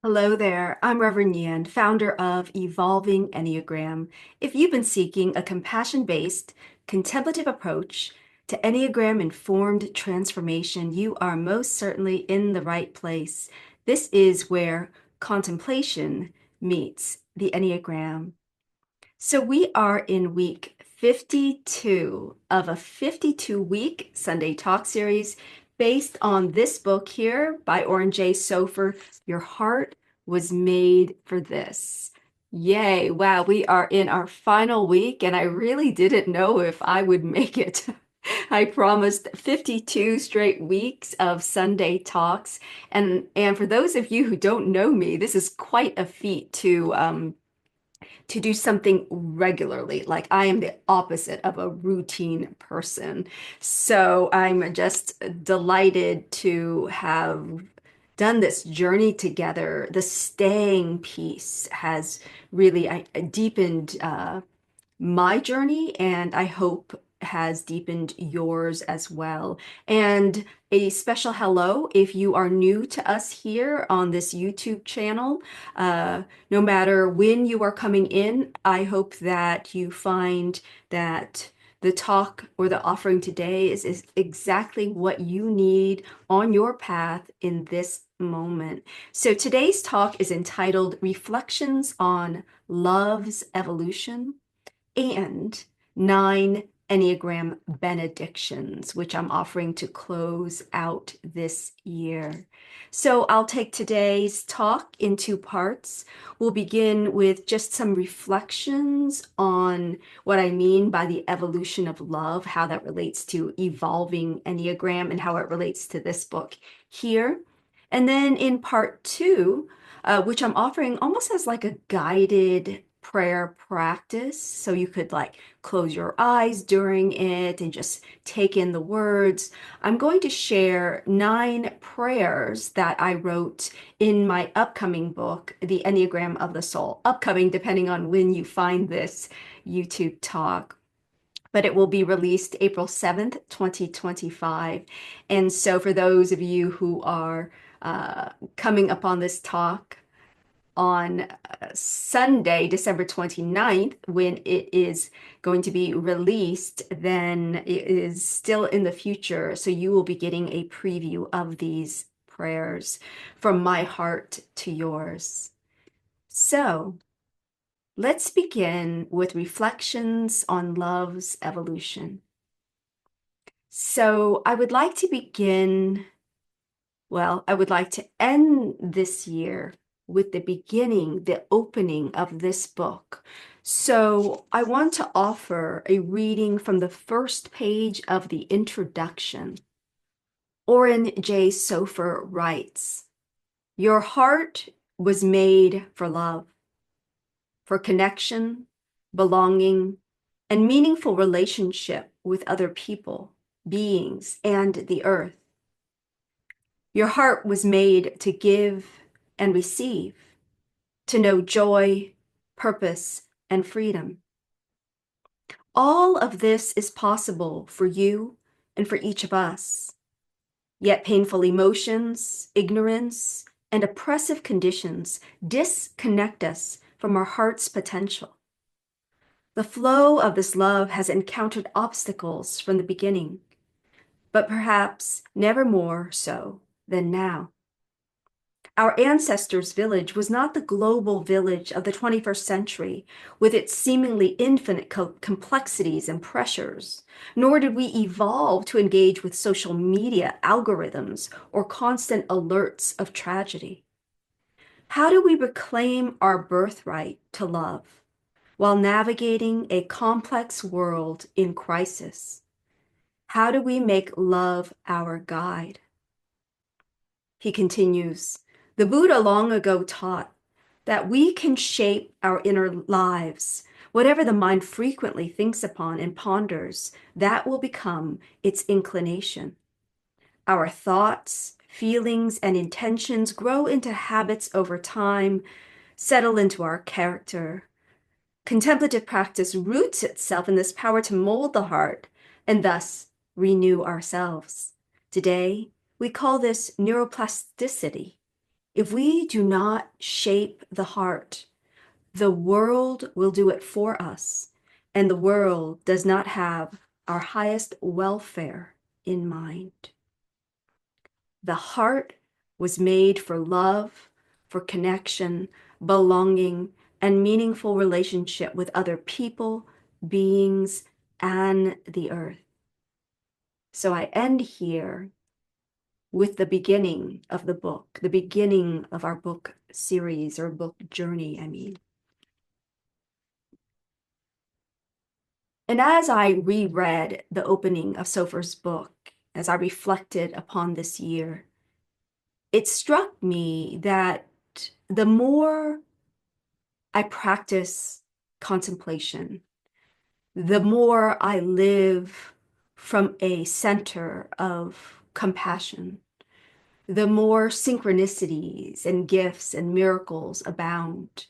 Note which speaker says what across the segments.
Speaker 1: Hello there. I'm Reverend Nhien, founder of Evolving Enneagram. If you've been seeking a compassion-based, contemplative approach to Enneagram-informed transformation, you are most certainly in the right place. This is where contemplation meets the Enneagram. So we are in week 52 of a 52-week Sunday talk series based on this book here by Oren Sofer, Your Heart Was Made for This. Yay. Wow, we are in our final week, and I really didn't know if I would make it. I promised 52 straight weeks of Sunday talks. And for those of you who don't know me, this is quite a feat to do something regularly. Like I am the opposite of a routine person. So I'm just delighted to have done this journey together. The staying piece has really deepened my journey, and I hope has deepened yours as well. And a special hello if you are new to us here on this YouTube channel. No matter when you are coming in, I hope that you find that the talk or the offering today is exactly what you need on your path in this moment. So today's talk is entitled Reflections on Love's Evolution and 9 Enneagram Benedictions, which I'm offering to close out this year. So I'll take today's talk in two parts. We'll begin with just some reflections on what I mean by the evolution of love, how that relates to evolving Enneagram, and how it relates to this book here. And then in part two, which I'm offering almost as like a guided prayer practice. So you could like close your eyes during it and just take in the words. I'm going to share 9 prayers that I wrote in my upcoming book, The Enneagram of the Soul. Upcoming, depending on when you find this YouTube talk. But it will be released April 7th, 2025. And so for those of you who are coming upon this talk, on Sunday, December 29th, when it is going to be released, then it is still in the future. So you will be getting a preview of these prayers from my heart to yours. So let's begin with reflections on love's evolution. So I would like to begin, well, I would like to end this year with the beginning, the opening of this book. So I want to offer a reading from the first page of the introduction. Oren Sofer writes, Your heart was made for love, for connection, belonging, and meaningful relationship with other people, beings, and the earth. Your heart was made to give and receive, to know joy, purpose, and freedom. All of this is possible for you and for each of us. Yet painful emotions, ignorance, and oppressive conditions disconnect us from our heart's potential. The flow of this love has encountered obstacles from the beginning, but perhaps never more so than now. Our ancestors' village was not the global village of the 21st century with its seemingly infinite complexities and pressures, nor did we evolve to engage with social media algorithms or constant alerts of tragedy. How do we reclaim our birthright to love while navigating a complex world in crisis? How do we make love our guide? He continues, the Buddha long ago taught that we can shape our inner lives. Whatever the mind frequently thinks upon and ponders, that will become its inclination. Our thoughts, feelings, and intentions grow into habits over time, settle into our character. Contemplative practice roots itself in this power to mold the heart and thus renew ourselves. Today, we call this neuroplasticity. If we do not shape the heart, the world will do it for us, and the world does not have our highest welfare in mind. The heart was made for love, for connection, belonging, and meaningful relationship with other people, beings, and the earth. So I end here with the beginning of the book, the beginning of our book series or book journey, I mean. And as I reread the opening of Sofer's book, as I reflected upon this year, it struck me that the more I practice contemplation, the more I live from a center of compassion, the more synchronicities and gifts and miracles abound.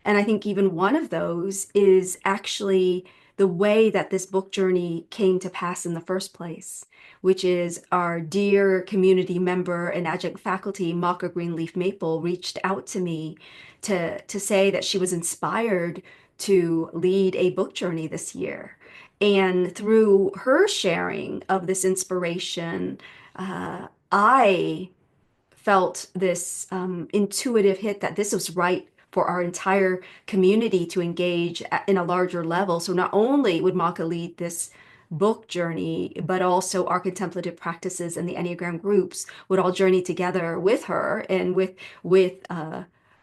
Speaker 1: And I think even one of those is actually the way that this book journey came to pass in the first place, which is our dear community member and adjunct faculty, Maka Greenleaf Maple, reached out to me to say that she was inspired to lead a book journey this year. And through her sharing of this inspiration, I felt this intuitive hit that this was right for our entire community to engage in a larger level. So not only would Maka lead this book journey, but also our contemplative practices and the Enneagram groups would all journey together with her and with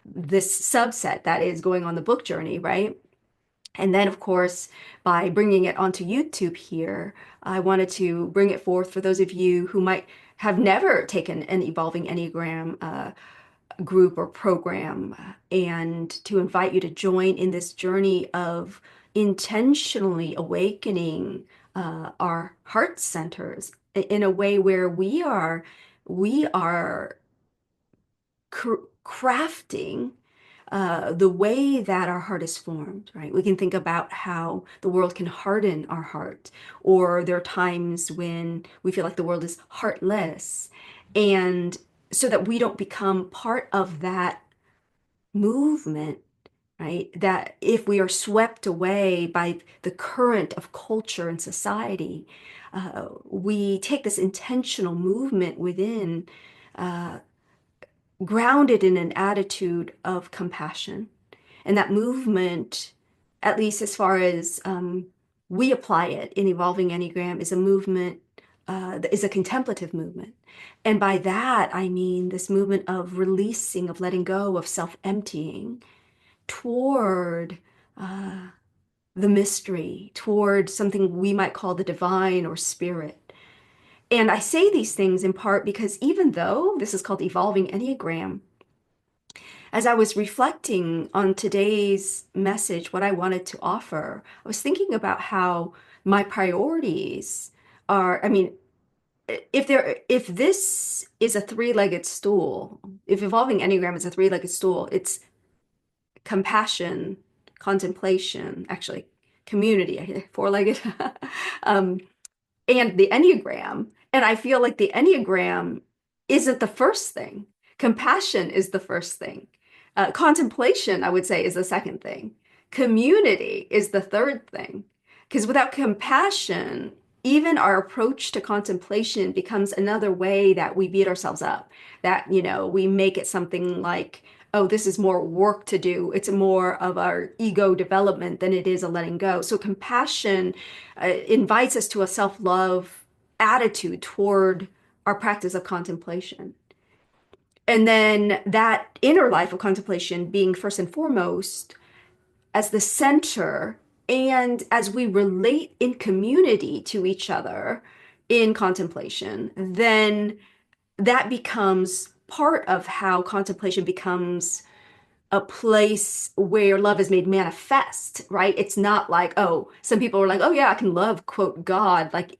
Speaker 1: this subset that is going on the book journey, right? And then, of course, by bringing it onto YouTube here, I wanted to bring it forth for those of you who might have never taken an Evolving Enneagram group or program, and to invite you to join in this journey of intentionally awakening our heart centers in a way where we are crafting the way that our heart is formed, right? We can think about how the world can harden our heart, or there are times when we feel like the world is heartless. And so that we don't become part of that movement, right? That if we are swept away by the current of culture and society, we take this intentional movement within. Uh, Grounded in an attitude of compassion. And that movement, at least as far as we apply it in Evolving Enneagram, is a movement that is a contemplative movement. And by that, I mean this movement of releasing, of letting go, of self-emptying toward uh, the mystery, toward something we might call the divine or spirit. And I say these things in part because even though this is called Evolving Enneagram, as I was reflecting on today's message, what I wanted to offer, I was thinking about how my priorities are, I mean, if this is a three-legged stool, if evolving Enneagram is a three-legged stool, it's compassion, contemplation, actually community, four-legged, um, and the Enneagram. And I feel like the Enneagram isn't the first thing. Compassion is the first thing. Contemplation, I would say, is the second thing. Community is the third thing. Because without compassion, even our approach to contemplation becomes another way that we beat ourselves up, that, we make it something like, oh, this is more work to do. It's more of our ego development than it is a letting go. So compassion invites us to a self-love attitude toward our practice of contemplation. And then that inner life of contemplation being first and foremost as the center, and as we relate in community to each other in contemplation, then that becomes part of how contemplation becomes a place where love is made manifest, right? It's not like, oh, some people are like, oh yeah, I can love, quote, God, like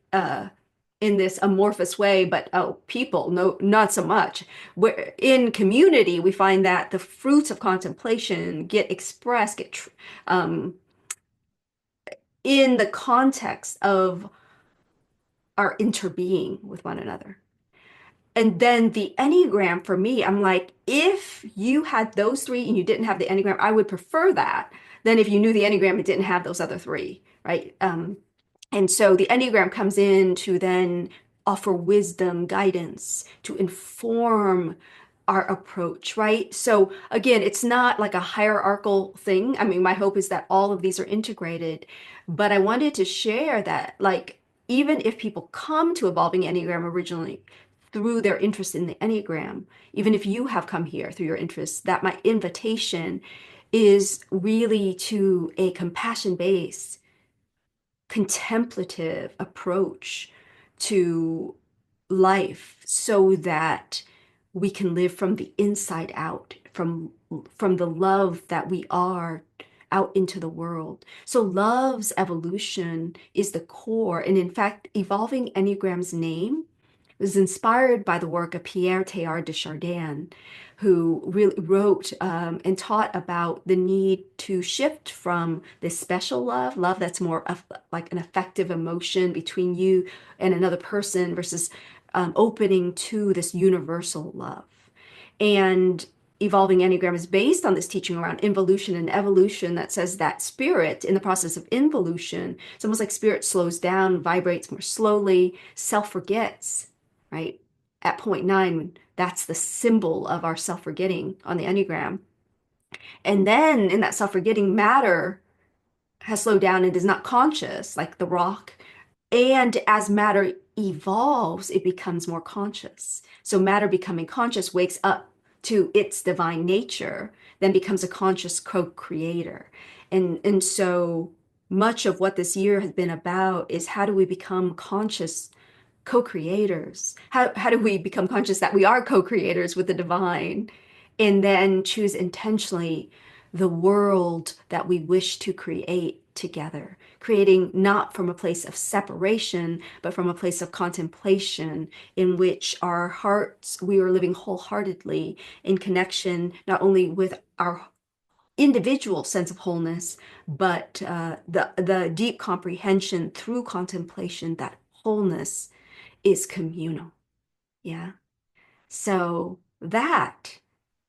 Speaker 1: in this amorphous way, but oh, people, no, not so much. Where in community, we find that the fruits of contemplation get expressed, um, in the context of our interbeing with one another. And then the Enneagram for me, I'm like, if you had those three and you didn't have the Enneagram, I would prefer that than if you knew the Enneagram and didn't have those other three, right? And so the Enneagram comes in to then offer wisdom, guidance, to inform our approach, right? So again, it's not like a hierarchical thing. I mean, my hope is that all of these are integrated, but I wanted to share that, like, even if people come to Evolving Enneagram originally through their interest in the Enneagram, even if you have come here through your interest, that my invitation is really to a compassion-based contemplative approach to life so that we can live from the inside out, from the love that we are out into the world. So love's evolution is the core. And in fact, Evolving Enneagram's name was inspired by the work of Pierre Teilhard de Chardin, who really wrote and taught about the need to shift from this special love, love that's more of like an affective emotion between you and another person, versus opening to this universal love. And Evolving Enneagram is based on this teaching around involution and evolution that says that spirit, in the process of involution, it's almost like spirit slows down, vibrates more slowly, self-forgets, right? At point nine, that's the symbol of our self-forgetting on the Enneagram. And then in that self-forgetting, matter has slowed down and is not conscious, like the rock. And as matter evolves, it becomes more conscious. So matter becoming conscious wakes up to its divine nature, then becomes a conscious co-creator. And so much of what this year has been about is how do we become conscious co-creators? How do we become conscious that we are co-creators with the divine, and then choose intentionally the world that we wish to create together, creating not from a place of separation, but from a place of contemplation in which our hearts, we are living wholeheartedly in connection, not only with our individual sense of wholeness, but the deep comprehension through contemplation that wholeness is communal. Yeah. So that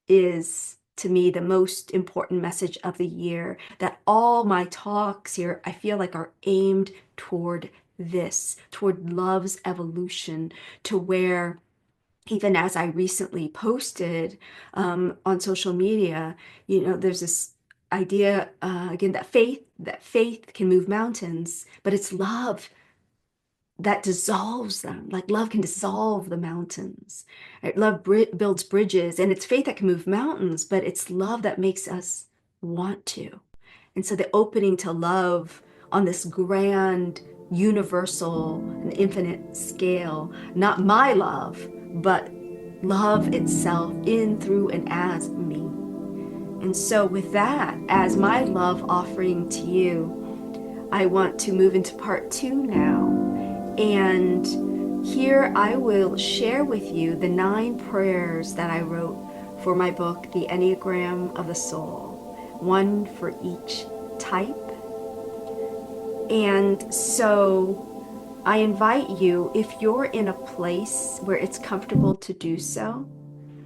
Speaker 1: is to me the most important message of the year, that all my talks here, I feel like, are aimed toward this, toward love's evolution, to where even as I recently posted on social media, there's this idea again that faith can move mountains, but it's love that dissolves them. Like love can dissolve the mountains. Right? Love builds bridges, and it's faith that can move mountains, but it's love that makes us want to. And so the opening to love on this grand, universal, and infinite scale, not my love, but love itself in, through, and as me. And so with that, as my love offering to you, I want to move into part 2 now. And here I will share with you the 9 prayers that I wrote for my book, The Enneagram of the Soul, one for each type. And so I invite you, if you're in a place where it's comfortable to do so,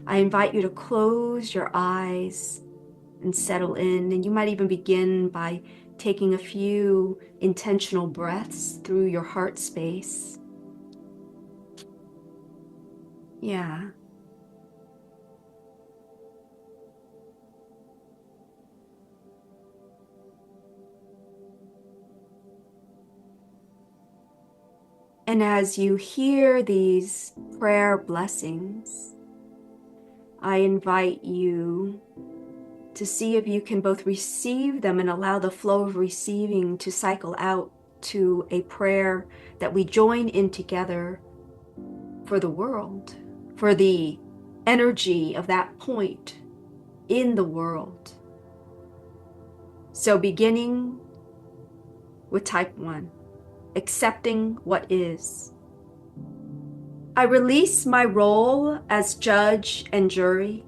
Speaker 1: I invite you to close your eyes and settle in. And you might even begin by taking a few intentional breaths through your heart space. Yeah. And as you hear these prayer blessings, I invite you to see if you can both receive them and allow the flow of receiving to cycle out to a prayer that we join in together for the world, for the energy of that point in the world. So beginning with type 1, accepting what is. I release my role as judge and jury.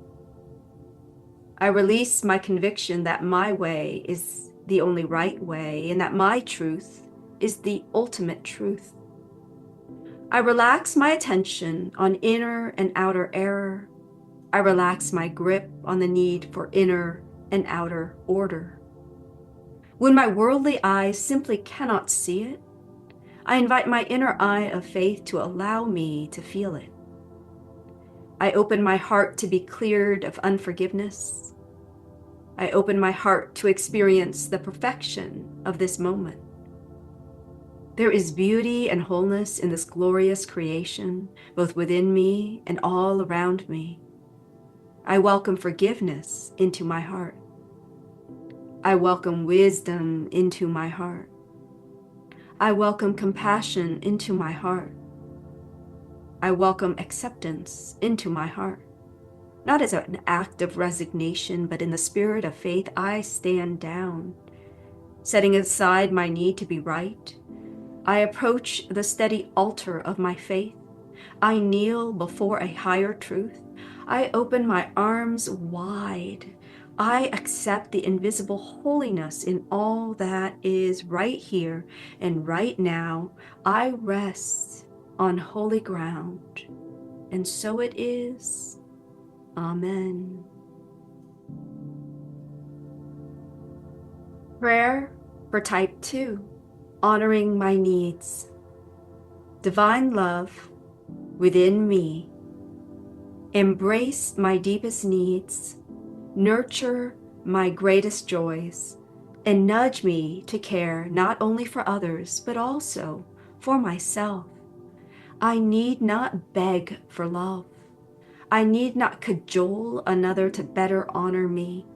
Speaker 1: I release my conviction that my way is the only right way and that my truth is the ultimate truth. I relax my attention on inner and outer error. I relax my grip on the need for inner and outer order. When my worldly eyes simply cannot see it, I invite my inner eye of faith to allow me to feel it. I open my heart to be cleared of unforgiveness. I open my heart to experience the perfection of this moment. There is beauty and wholeness in this glorious creation, both within me and all around me. I welcome forgiveness into my heart. I welcome wisdom into my heart. I welcome compassion into my heart. I welcome acceptance into my heart. Not as an act of resignation, but in the spirit of faith, I stand down. Setting aside my need to be right, I approach the steady altar of my faith. I kneel before a higher truth. I open my arms wide. I accept the invisible holiness in all that is right here and right now. I rest on holy ground. And so it is. Amen. Prayer for type 2, honoring my needs. Divine love within me, embrace my deepest needs, nurture my greatest joys, and nudge me to care not only for others, but also for myself. I need not beg for love. I need not cajole another to better honor me.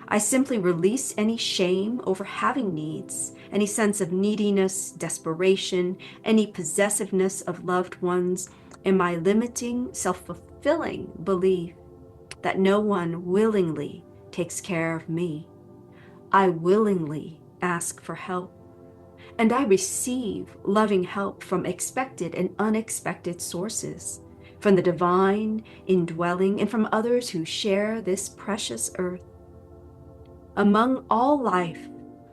Speaker 1: I simply release any shame over having needs, any sense of neediness, desperation, any possessiveness of loved ones, and my limiting, self-fulfilling belief that no one willingly takes care of me. I willingly ask for help, and I receive loving help from expected and unexpected sources, from the divine indwelling and from others who share this precious earth. Among all life,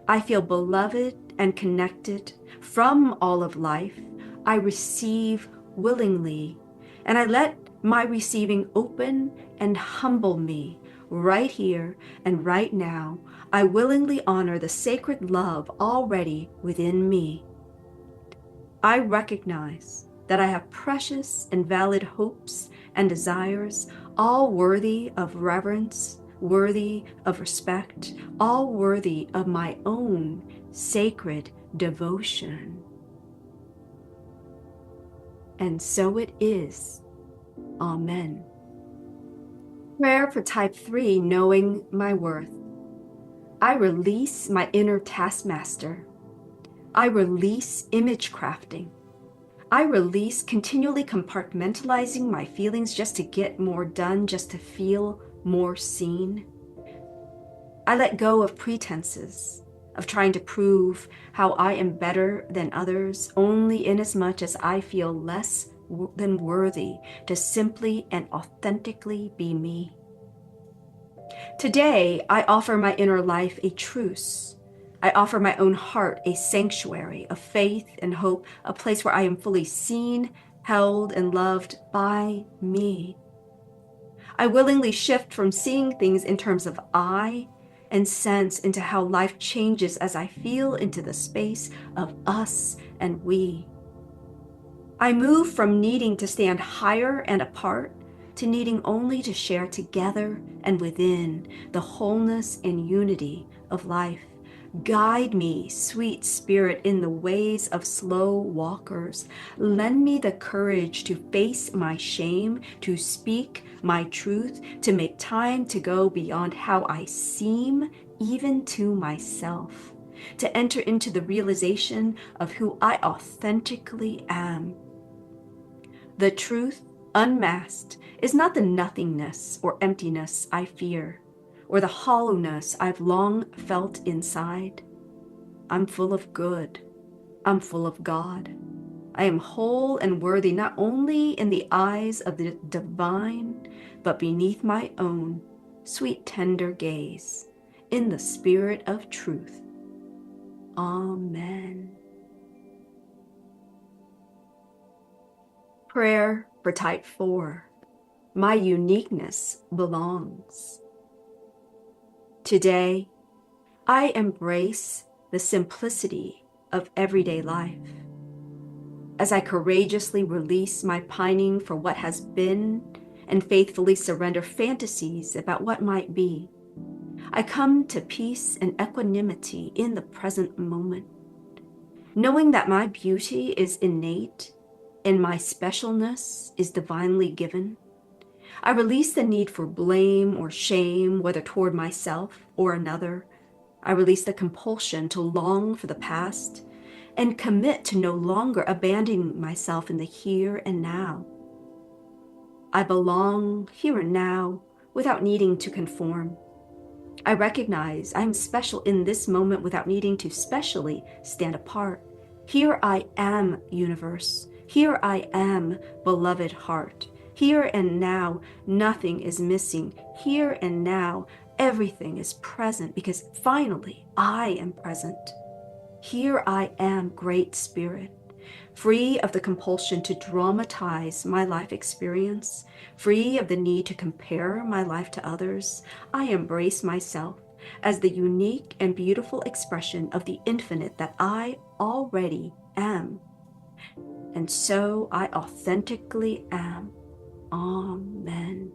Speaker 1: I feel beloved and connected. From all of life, I receive willingly, and I let my receiving open and humble me right here and right now. I willingly honor the sacred love already within me. I recognize that I have precious and valid hopes and desires, all worthy of reverence, worthy of respect, all worthy of my own sacred devotion. And so it is. Amen. Prayer for type 3, knowing my worth. I release my inner taskmaster. I release image crafting. I release continually compartmentalizing my feelings just to get more done, just to feel more seen. I let go of pretenses, of trying to prove how I am better than others, only inasmuch as I feel less than worthy to simply and authentically be me. Today, I offer my inner life a truce. I offer my own heart a sanctuary of faith and hope, a place where I am fully seen, held, and loved by me. I willingly shift from seeing things in terms of I and sense into how life changes as I feel into the space of us and we. I move from needing to stand higher and apart to needing only to share together and within the wholeness and unity of life. Guide me, sweet spirit, in the ways of slow walkers. Lend me the courage to face my shame, to speak my truth, to make time to go beyond how I seem, even to myself, to enter into the realization of who I authentically am. The truth, unmasked, is not the nothingness or emptiness I fear, or the hollowness I've long felt inside. I'm full of good. I'm full of God. I am whole and worthy not only in the eyes of the divine, but beneath my own sweet tender gaze, in the spirit of truth. Amen. Prayer for type 4. My uniqueness belongs. Today, I embrace the simplicity of everyday life. As I courageously release my pining for what has been and faithfully surrender fantasies about what might be, I come to peace and equanimity in the present moment, knowing that my beauty is innate and my specialness is divinely given. I release the need for blame or shame, whether toward myself or another. I release the compulsion to long for the past and commit to no longer abandoning myself in the here and now. I belong here and now without needing to conform. I recognize I'm special in this moment without needing to specially stand apart. Here I am, universe. Here I am, beloved heart. Here and now, nothing is missing. Here and now, everything is present because finally I am present. Here I am, Great Spirit, free of the compulsion to dramatize my life experience, free of the need to compare my life to others. I embrace myself as the unique and beautiful expression of the infinite that I already am. And so I authentically am. Amen.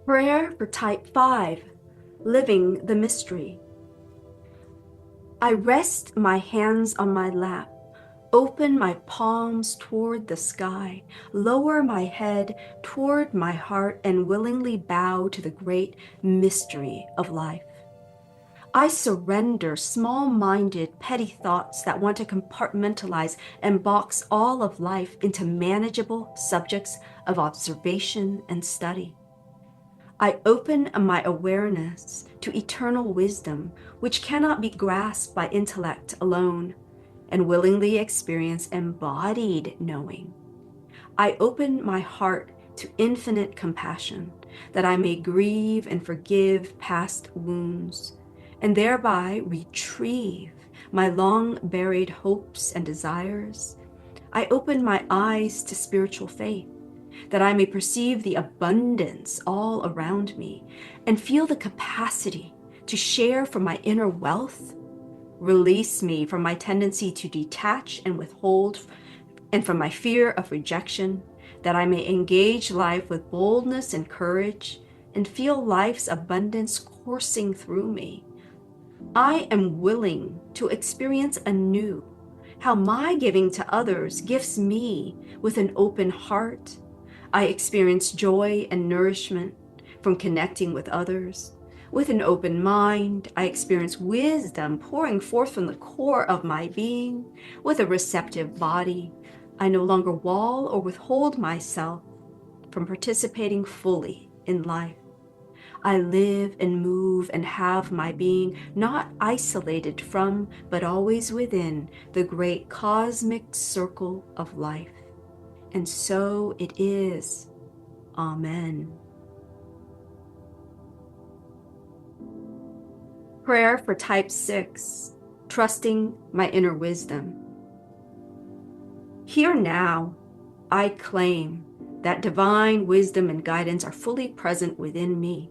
Speaker 1: Prayer for type 5, living the mystery. I rest my hands on my lap, open my palms toward the sky, lower my head toward my heart, and willingly bow to the great mystery of life. I surrender small-minded, petty thoughts that want to compartmentalize and box all of life into manageable subjects of observation and study. I open my awareness to eternal wisdom, which cannot be grasped by intellect alone, and willingly experience embodied knowing. I open my heart to infinite compassion, that I may grieve and forgive past wounds, and thereby retrieve my long-buried hopes and desires. I open my eyes to spiritual faith, that I may perceive the abundance all around me and feel the capacity to share from my inner wealth. Release me from my tendency to detach and withhold, and from my fear of rejection, that I may engage life with boldness and courage and feel life's abundance coursing through me. I am willing to experience anew how my giving to others gifts me with an open heart. I experience joy and nourishment from connecting with others. With an open mind, I experience wisdom pouring forth from the core of my being. With a receptive body, I no longer wall or withhold myself from participating fully in life. I live and move and have my being not isolated from, but always within the great cosmic circle of life. And so it is. Amen. Prayer for type 6, trusting my inner wisdom. Here now, I claim that divine wisdom and guidance are fully present within me.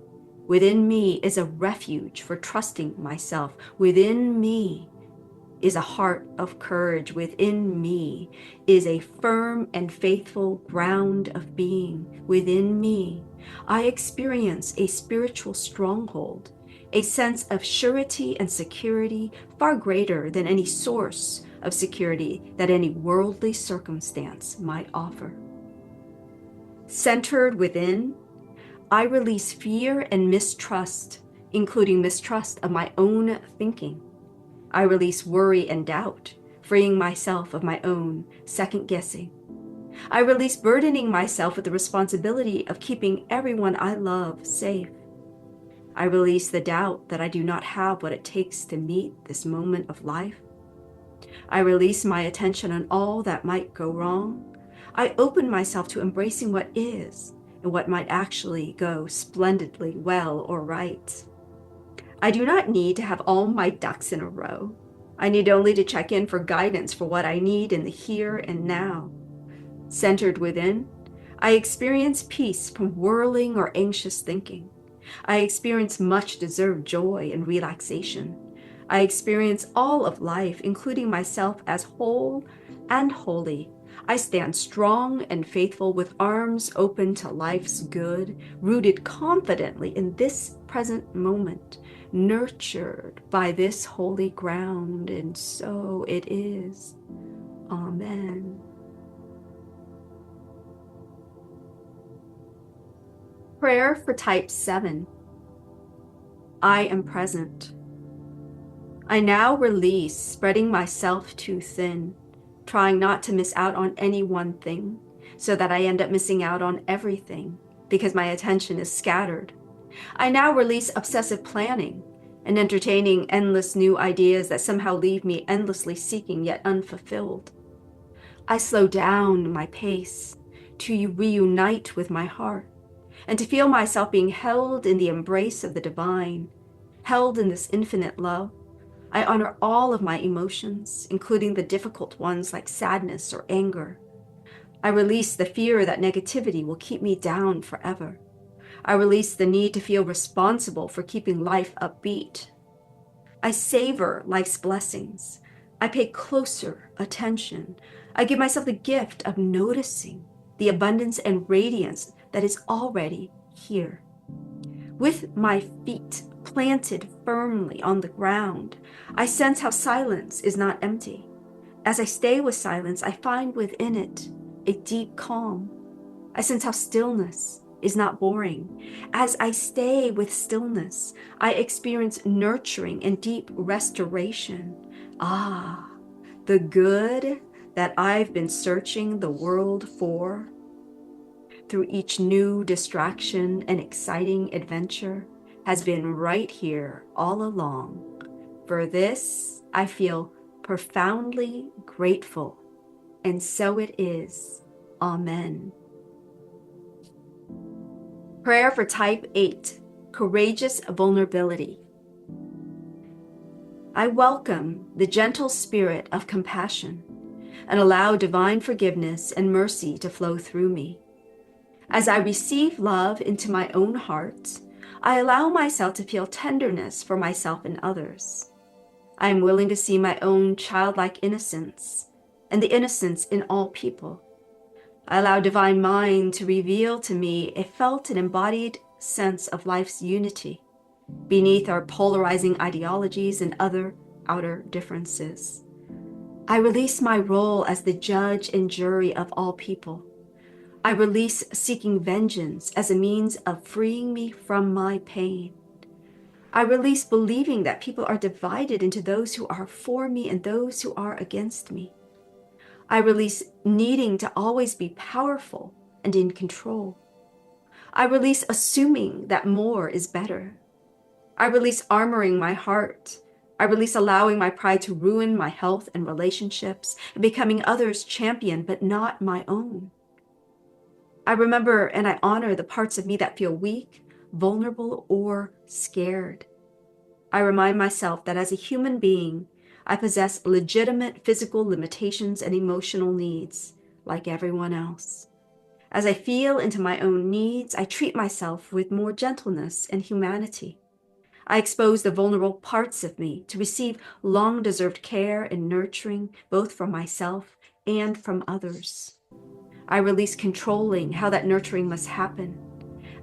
Speaker 1: Within me is a refuge for trusting myself. Within me is a heart of courage. Within me is a firm and faithful ground of being. Within me, I experience a spiritual stronghold, a sense of surety and security far greater than any source of security that any worldly circumstance might offer. Centered within, I release fear and mistrust, including mistrust of my own thinking. I release worry and doubt, freeing myself of my own second guessing. I release burdening myself with the responsibility of keeping everyone I love safe. I release the doubt that I do not have what it takes to meet this moment of life. I release my attention on all that might go wrong. I open myself to embracing what is and what might actually go splendidly well or right. I do not need to have all my ducks in a row. I need only to check in for guidance for what I need in the here and now. Centered within, I experience peace from whirling or anxious thinking. I experience much deserved joy and relaxation. I experience all of life, including myself, as whole and holy. I stand strong and faithful with arms open to life's good, rooted confidently in this present moment, nurtured by this holy ground, and so it is. Amen. Prayer for Type 7. I am present. I now release spreading myself too thin, trying not to miss out on any one thing, so that I end up missing out on everything because my attention is scattered. I now release obsessive planning and entertaining endless new ideas that somehow leave me endlessly seeking yet unfulfilled. I slow down my pace to reunite with my heart and to feel myself being held in the embrace of the divine, held in this infinite love. I honor all of my emotions, including the difficult ones like sadness or anger. I release the fear that negativity will keep me down forever. I release the need to feel responsible for keeping life upbeat. I savor life's blessings. I pay closer attention. I give myself the gift of noticing the abundance and radiance that is already here. With my feet planted firmly on the ground, I sense how silence is not empty. As I stay with silence, I find within it a deep calm. I sense how stillness is not boring. As I stay with stillness, I experience nurturing and deep restoration. Ah, the good that I've been searching the world for. Through each new distraction and exciting adventure has been right here all along. For this, I feel profoundly grateful, and so it is. Amen. Prayer for Type 8, Courageous Vulnerability. I welcome the gentle spirit of compassion and allow divine forgiveness and mercy to flow through me. As I receive love into my own heart, I allow myself to feel tenderness for myself and others. I am willing to see my own childlike innocence and the innocence in all people. I allow divine mind to reveal to me a felt and embodied sense of life's unity beneath our polarizing ideologies and other outer differences. I release my role as the judge and jury of all people. I release seeking vengeance as a means of freeing me from my pain. I release believing that people are divided into those who are for me and those who are against me. I release needing to always be powerful and in control. I release assuming that more is better. I release armoring my heart. I release allowing my pride to ruin my health and relationships and becoming others' champion, but not my own. I remember and I honor the parts of me that feel weak, vulnerable, or scared. I remind myself that as a human being, I possess legitimate physical limitations and emotional needs, like everyone else. As I feel into my own needs, I treat myself with more gentleness and humanity. I expose the vulnerable parts of me to receive long-deserved care and nurturing, both from myself and from others. I release controlling how that nurturing must happen.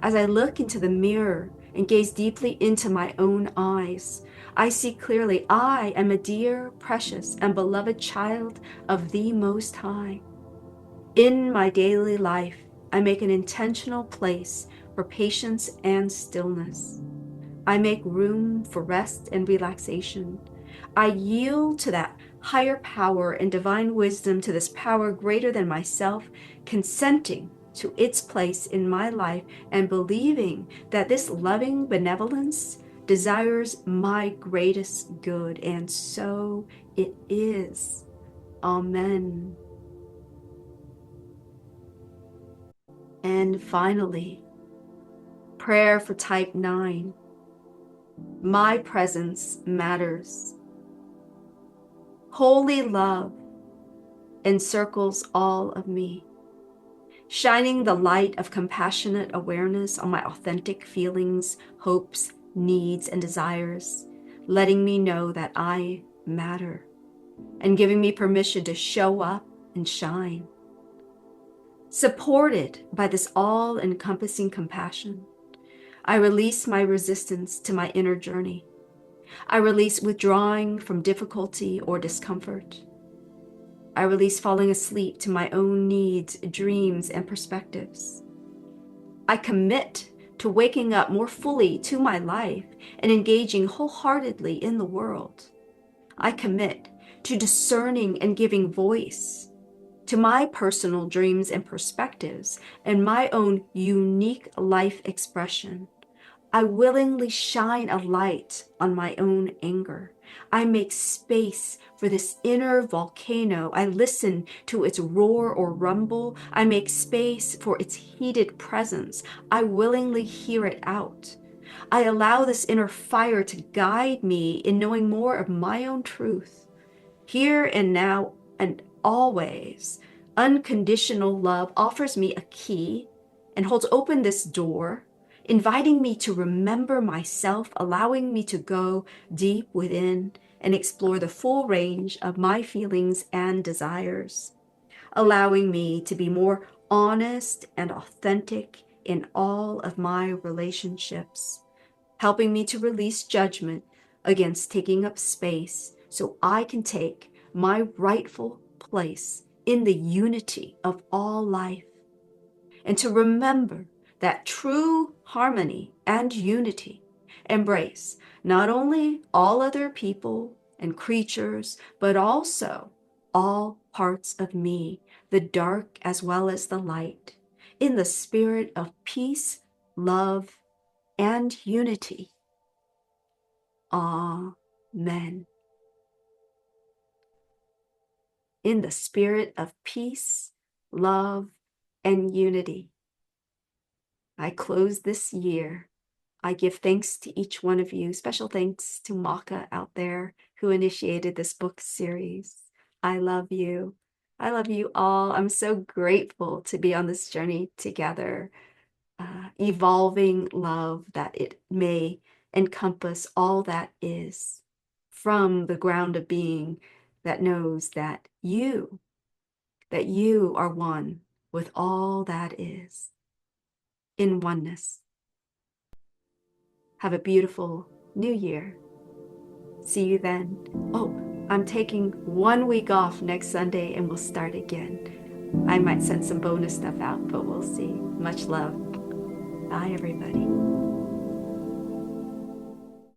Speaker 1: As I look into the mirror and gaze deeply into my own eyes, I see clearly I am a dear, precious, and beloved child of the Most High. In my daily life, I make an intentional place for patience and stillness. I make room for rest and relaxation. I yield to that higher power and divine wisdom, to this power greater than myself, consenting to its place in my life and believing that this loving benevolence desires my greatest good, and so it is. Amen. And finally, prayer for Type 9. My presence matters. Holy love encircles all of me, shining the light of compassionate awareness on my authentic feelings, hopes, needs, and desires, letting me know that I matter and giving me permission to show up and shine. Supported by this all-encompassing compassion, I release my resistance to my inner journey. I release withdrawing from difficulty or discomfort. I release falling asleep to my own needs, dreams, and perspectives. I commit to waking up more fully to my life and engaging wholeheartedly in the world. I commit to discerning and giving voice to my personal dreams and perspectives and my own unique life expression. I willingly shine a light on my own anger. I make space for this inner volcano. I listen to its roar or rumble. I make space for its heated presence. I willingly hear it out. I allow this inner fire to guide me in knowing more of my own truth. Here and now and always, unconditional love offers me a key and holds open this door, inviting me to remember myself, allowing me to go deep within and explore the full range of my feelings and desires, allowing me to be more honest and authentic in all of my relationships, helping me to release judgment against taking up space so I can take my rightful place in the unity of all life, and to remember that true harmony and unity embrace not only all other people and creatures, but also all parts of me, the dark as well as the light, in the spirit of peace, love, and unity. Amen. In the spirit of peace, love, and unity, I close this year. I give thanks to each one of you. Special thanks to Maka out there who initiated this book series. I love you. I love you all. I'm so grateful to be on this journey together, evolving love that it may encompass all that is, from the ground of being that knows that you are one with all that is, in oneness. Have a beautiful new year. See you then. Oh, I'm taking 1 week off next Sunday and we'll start again. I might send some bonus stuff out, but we'll see. Much love. Bye, everybody.